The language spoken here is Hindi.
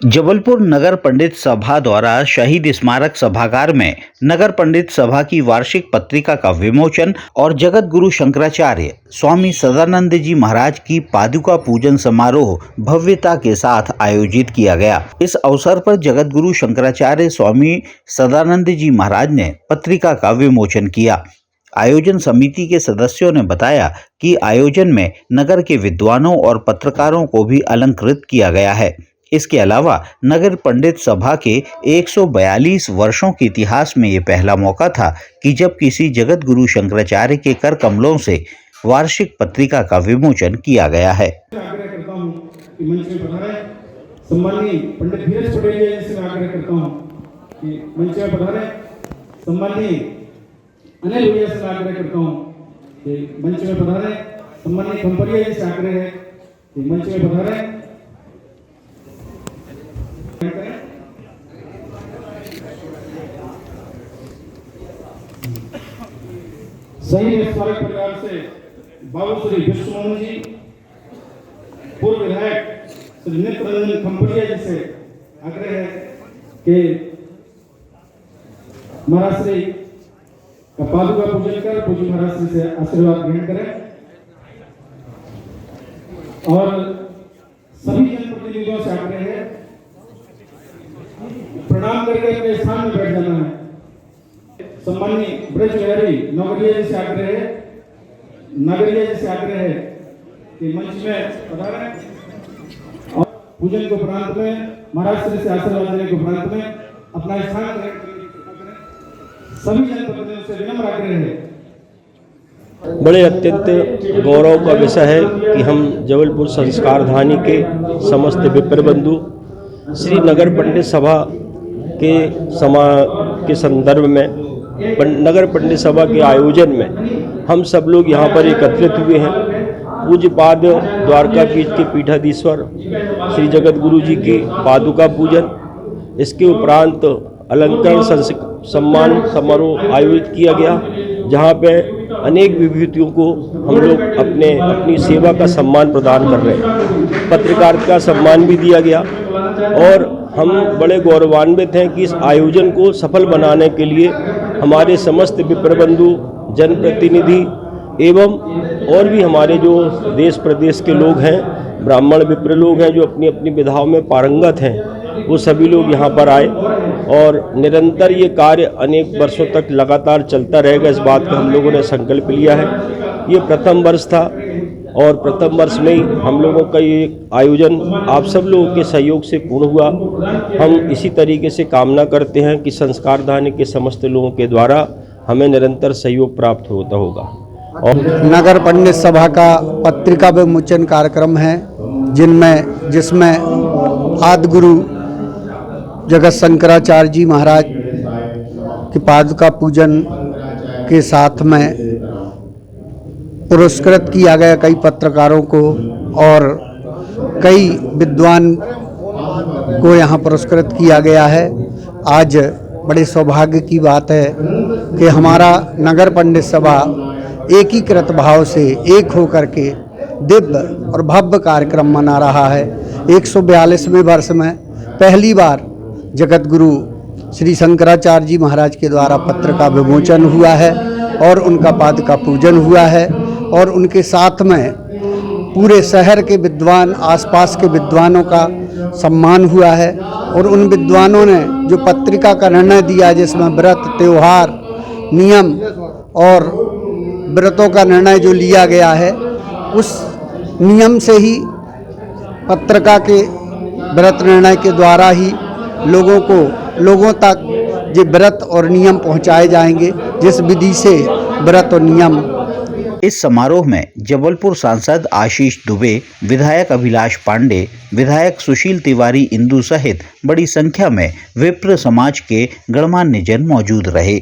जबलपुर नगर पंडित सभा द्वारा शहीद स्मारक सभागार में नगर पंडित सभा की वार्षिक पत्रिका का विमोचन और जगत गुरु शंकराचार्य स्वामी सदानंद जी महाराज की पादुका पूजन समारोह भव्यता के साथ आयोजित किया गया। इस अवसर पर जगत गुरु शंकराचार्य स्वामी सदानंद जी महाराज ने पत्रिका का विमोचन किया। आयोजन समिति के सदस्यों ने बताया कि आयोजन में नगर के विद्वानों और पत्रकारों को भी अलंकृत किया गया है। इसके अलावा नगर पंडित सभा के 142 वर्षों के इतिहास में ये पहला मौका था कि जब किसी जगत गुरु शंकराचार्य के कर कमलों से वार्षिक पत्रिका का विमोचन किया गया है। सम्माननीय पंडित धीरज पटेल जी से आग्रह करता हूं कि मंच में पधारें। सम्माननीय अनिल भैया से आग्रह करता हूं कि मंच में पधारें। सम्माननीय कंपरिया जी से आग्रह है कि मंच में पधारें। शहीद स्मारक परिवार से बाबू श्री विश्वमोहन जी, पूर्व विधायक श्री नेत्र रंजन कंपरिया जी से आग्रह है कि महाराज श्री का पादुका पूजन कर पूज्य महाराज श्री से आशीर्वाद ग्रहण करें और सभी जनप्रतिनिधियों से आग्रह है प्रणाम करके अपने स्थान में बैठ जाना है। सम्माननीय ब्रज बिहारी नगरिया जी से आग्रह है कि मंच में पधारें और पूजन के उपरांत में महाराज श्री से आशीर्वाद देने के उपरांत में अपना स्थान ग्रहण करें। सभी जनप्रतिनिधियों से विनम्र आग्रह है। बड़े अत्यंत गौरव का विषय है कि हम जबलपुर संस्कार धानी के समस्त विप्र बंधु श्री नगर पंडित सभा के संदर्भ में नगर पंडित सभा के आयोजन में हम सब लोग यहाँ पर एकत्रित हुए हैं। पूज्यपाद द्वारकापीठ के पीठाधीश्वर श्री जगत गुरु जी की पादुका पूजन, इसके उपरांत अलंकरण सम्मान समारोह आयोजित किया गया, जहाँ पे अनेक विभूतियों को हम लोग अपनी सेवा का सम्मान प्रदान कर रहे हैं। पत्रकारिता सम्मान भी दिया गया और हम बड़े गौरवान्वित हैं कि इस आयोजन को सफल बनाने के लिए हमारे समस्त विप्रबंधु, जनप्रतिनिधि एवं और भी हमारे जो देश प्रदेश के लोग हैं, ब्राह्मण विप्र लोग हैं जो अपनी अपनी विधाओं में पारंगत हैं, वो सभी लोग यहाँ पर आए और निरंतर ये कार्य अनेक वर्षों तक लगातार चलता रहेगा, इस बात का हम लोगों ने संकल्प लिया है। ये प्रथम वर्ष था और प्रथम वर्ष में ही हम लोगों का ये आयोजन आप सब लोगों के सहयोग से पूर्ण हुआ। हम इसी तरीके से कामना करते हैं कि संस्कार धानी के समस्त लोगों के द्वारा हमें निरंतर सहयोग प्राप्त होता होगा। और नगर पंडित सभा का पत्रिका विमोचन कार्यक्रम है जिसमें आदि गुरु जगत शंकराचार्य जी महाराज की पादुका पूजन के साथ में पुरस्कृत किया गया कई पत्रकारों को और कई विद्वान को यहाँ पुरस्कृत किया गया है। आज बड़े सौभाग्य की बात है कि हमारा नगर पंडित सभा एकीकृत भाव से एक होकर के दिव्य और भव्य कार्यक्रम मना रहा है। 142वें वर्ष में पहली बार जगत गुरु श्री शंकराचार्य जी महाराज के द्वारा पत्र का विमोचन हुआ है और उनका पादुका पूजन हुआ है और उनके साथ में पूरे शहर के विद्वान, आसपास के विद्वानों का सम्मान हुआ है और उन विद्वानों ने जो पत्रिका का निर्णय दिया जिसमें व्रत, त्योहार, नियम और व्रतों का निर्णय जो लिया गया है, उस नियम से ही पत्रिका के व्रत निर्णय के द्वारा ही लोगों तक ये व्रत और नियम पहुंचाए जाएंगे, जिस विधि से व्रत और नियम। इस समारोह में जबलपुर सांसद आशीष दुबे, विधायक अभिलाष पांडे, विधायक सुशील तिवारी इंदु सहित बड़ी संख्या में विप्र समाज के गणमान्य जन मौजूद रहे।